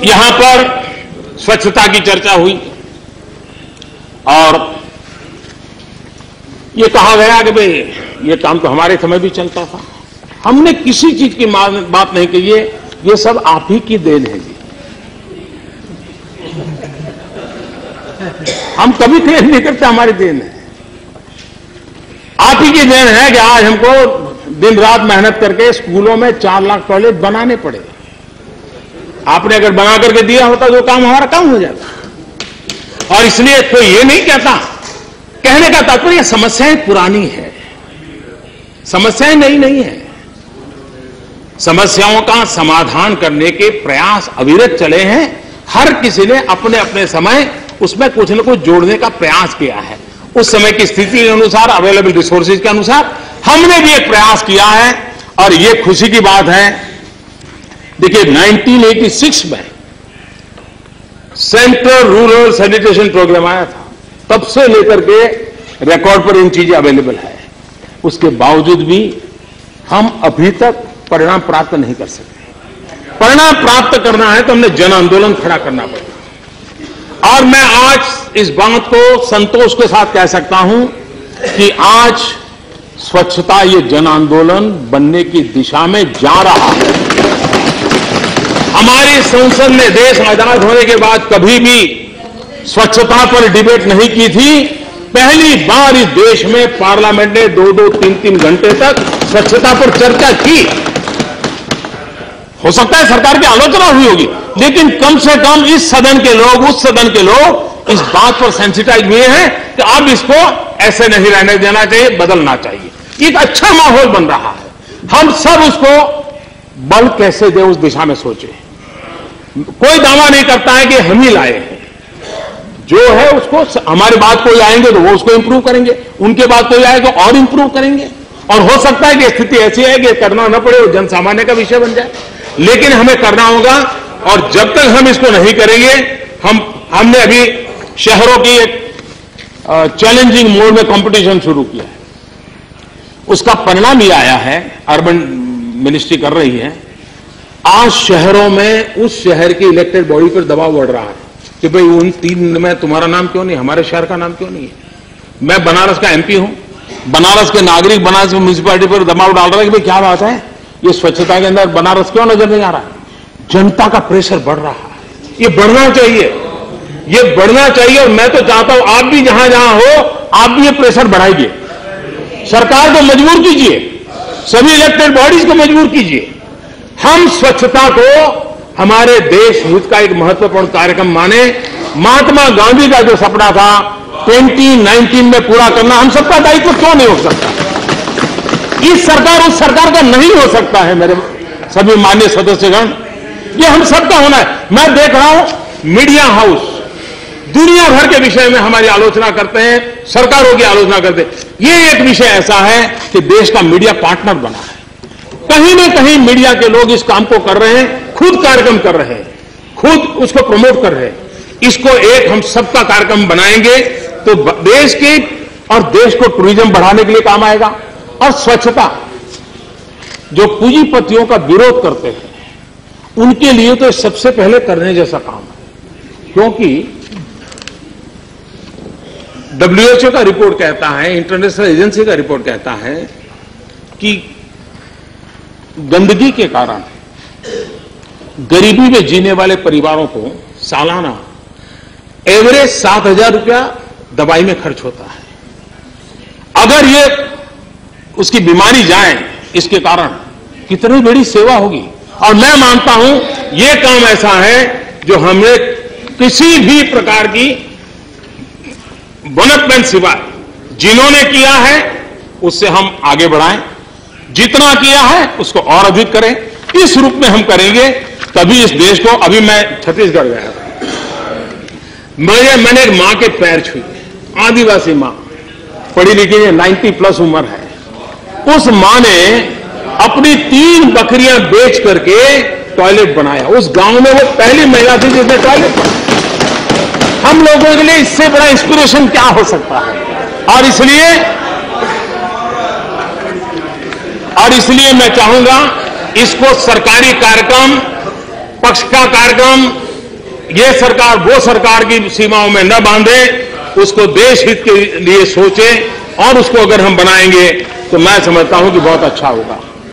यहां पर स्वच्छता की चर्चा हुई और ये कहा गया कि भाई ये काम तो हमारे समय भी चलता था। हमने किसी चीज की बात नहीं की, ये सब आप ही की देन है जी। हम कभी क्लेम नहीं करते हमारी देन है, आप ही की देन है कि आज हमको दिन रात मेहनत करके स्कूलों में 4 लाख टॉयलेट बनाने पड़े। आपने अगर बना करके दिया होता तो काम हमारा काम हो जाता। और इसलिए तो ये नहीं कहता, कहने का तात्पर्य समस्याएं पुरानी है, समस्याएं नई नहीं है। समस्याओं का समाधान करने के प्रयास अविरत चले हैं। हर किसी ने अपने अपने समय उसमें कुछ न कुछ जोड़ने का प्रयास किया है। उस समय की स्थिति के अनुसार, अवेलेबल रिसोर्सेज के अनुसार हमने भी एक प्रयास किया है और ये खुशी की बात है। देखिए 1986 में सेंट्रल रूरल सैनिटेशन प्रोग्राम आया था, तब से लेकर के रिकॉर्ड पर इन चीजें अवेलेबल है। उसके बावजूद भी हम अभी तक परिणाम प्राप्त नहीं कर सके। परिणाम प्राप्त करना है तो हमने जन आंदोलन खड़ा करना पड़ेगा। और मैं आज इस बात को संतोष के साथ कह सकता हूं कि आज स्वच्छता ये जन आंदोलन बनने की दिशा में जा रहा है। हमारी संसद ने देश आजाद होने के बाद कभी भी स्वच्छता पर डिबेट नहीं की थी। पहली बार इस देश में पार्लियामेंट ने 2-2, 3-3 घंटे तक स्वच्छता पर चर्चा की। हो सकता है सरकार की आलोचना हुई होगी, लेकिन कम से कम इस सदन के लोग, उस सदन के लोग इस बात पर सेंसिटाइज हुए हैं कि अब इसको ऐसे नहीं रहने देना चाहिए, बदलना चाहिए। एक अच्छा माहौल बन रहा है। हम सब उसको बल कैसे दे उस दिशा में सोचे। कोई दावा नहीं करता है कि हम ही लाए हैं, जो है उसको हमारी बात कोई आएंगे तो वो उसको इंप्रूव करेंगे, उनके बाद कोई आएगा और इंप्रूव करेंगे। और हो सकता है कि स्थिति ऐसी है कि करना न पड़े, वो जन सामान्य का विषय बन जाए, लेकिन हमें करना होगा। और जब तक हम इसको नहीं करेंगे, हमने अभी शहरों की एक चैलेंजिंग मोड में कंपटीशन शुरू किया है। उसका परिणाम ये आया है, अर्बन मिनिस्ट्री कर रही है, आज शहरों में उस शहर की इलेक्टेड बॉडी पर दबाव बढ़ रहा है कि भाई उन 3 में तुम्हारा नाम क्यों नहीं, हमारे शहर का नाम क्यों नहीं है। मैं बनारस का एमपी हूं, बनारस के नागरिक बनारस म्यूनिसिपैलिटी पर दबाव डाल रहे हैं कि भाई क्या बात है, ये स्वच्छता के अंदर बनारस क्यों नजर नहीं आ रहा है। जनता का प्रेशर बढ़ रहा है, ये बढ़ना चाहिए, ये बढ़ना चाहिए। और मैं तो चाहता हूं आप भी जहां जहां हो, आप भी ये प्रेशर बढ़ाइए। सरकार को मजबूर कीजिए, सभी इलेक्टेड बॉडीज को मजबूर कीजिए। हम स्वच्छता को हमारे देश हित का एक महत्वपूर्ण कार्यक्रम माने। महात्मा गांधी का जो सपना था 2019 में पूरा करना, हम सबका दायित्व क्यों नहीं हो सकता। इस सरकार उस सरकार का नहीं हो सकता है। मेरे सभी माननीय सदस्यगण, ये हम सबका होना है। मैं देख रहा हूं मीडिया हाउस दुनिया भर के विषय में हमारी आलोचना करते हैं, सरकारों की आलोचना करते हैं। ये एक विषय ऐसा है कि देश का मीडिया पार्टनर बना है। कहीं न कहीं मीडिया के लोग इस काम को कर रहे हैं, खुद कार्यक्रम कर रहे हैं, खुद उसको प्रमोट कर रहे हैं। इसको एक हम सबका कार्यक्रम बनाएंगे तो देश की और देश को टूरिज्म बढ़ाने के लिए काम आएगा। और स्वच्छता जो पूंजीपतियों का विरोध करते हैं, उनके लिए तो सबसे पहले करने जैसा काम है। क्योंकि WHO का रिपोर्ट कहता है, इंटरनेशनल एजेंसी का रिपोर्ट कहता है कि गंदगी के कारण गरीबी में जीने वाले परिवारों को सालाना एवरेज 7,000 रुपया दवाई में खर्च होता है। अगर ये उसकी बीमारी जाए इसके कारण, कितनी बड़ी सेवा होगी। और मैं मानता हूं ये काम ऐसा है जो हमें किसी भी प्रकार की बनतमेंट सिवाय जिन्होंने किया है उससे हम आगे बढ़ाएं, जितना किया है उसको और अधिक करें। इस रूप में हम करेंगे तभी इस देश को। अभी मैं छत्तीसगढ़ गया था, मैंने एक मां के पैर छुए, आदिवासी मां, पढ़ी लिखी है, 90+ उम्र है। उस मां ने अपनी 3 बकरियां बेच करके टॉयलेट बनाया। उस गांव में वो पहली महिला थी जिसने टॉयलेट बनाया। हम लोगों के लिए इससे बड़ा इंस्पिरेशन क्या हो सकता है। और इसलिए मैं चाहूंगा इसको सरकारी कार्यक्रम, पक्ष का कार्यक्रम, ये सरकार वो सरकार की सीमाओं में न बांधे, उसको देश हित के लिए सोचे, और उसको अगर हम बनाएंगे तो मैं समझता हूं कि बहुत अच्छा होगा।